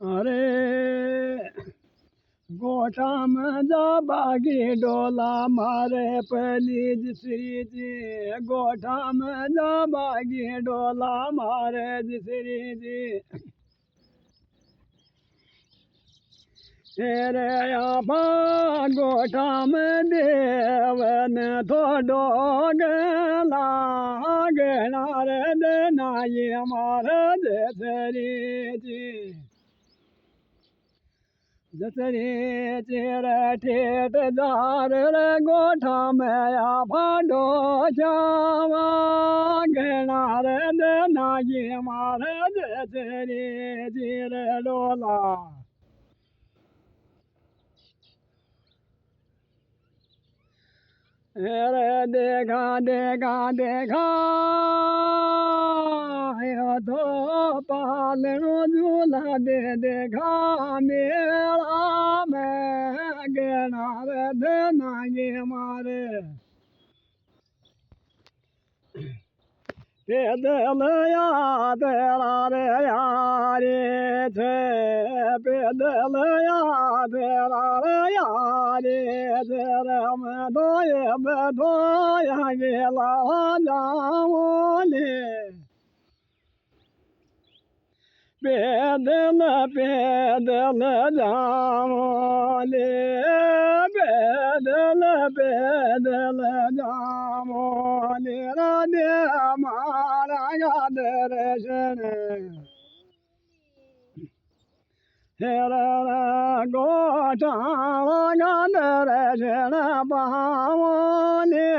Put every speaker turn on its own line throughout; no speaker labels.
अरे गोठा में जा बागी डोला मारे पलीज श्री जी। गोठा में जा बागी डोला मारे श्री जी। तेरे आपा गोठा में देवन थोड़ो गला गना रे देना ये मारे श्री जी। जसरी चेरे ठेठ जार रे गोठा में आ भाडो जावा गना रे देना ये मारे जसरी चेरे डोला। अरे देखा देखा देखा तो पालनो झूला दे देखा मेला में गना रे देना ये मारे पैदल याद रे यारे थे पैदल याद रे यारे थे रम धोया गेला जाओले पैदल पैदल जाओले पैदल पैदल जाओले राधे हमारा दर्शन गोठा दर्शन पाओले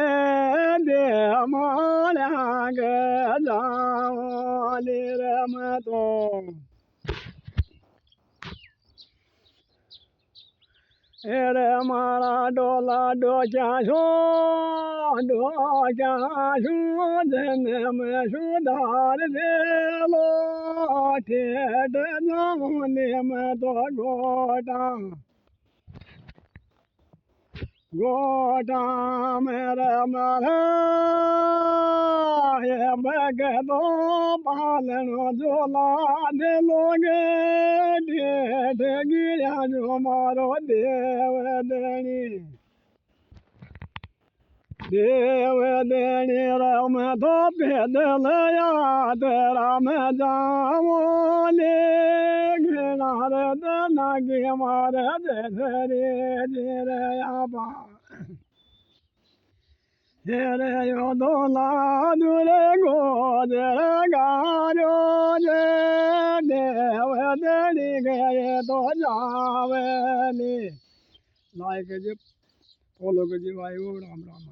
दे हमारा जाओले रम तो एरे मारा डोला डोचा छो धन में सुधार दे लो ठेठ जाने में तो गोटा मेरे मारा ये भगतो पालनो झोला दे लोगे ठेठ गिरा जो मारो देव देनी राम तो पैदल याद राम जाओले घना रे देना गे मारे जरे जरे आपा जरे यो दोला दुरे गोजर गारो जे देव देनी गए तो जावेली लाइक जी फॉलो कर जी भाई राम राम।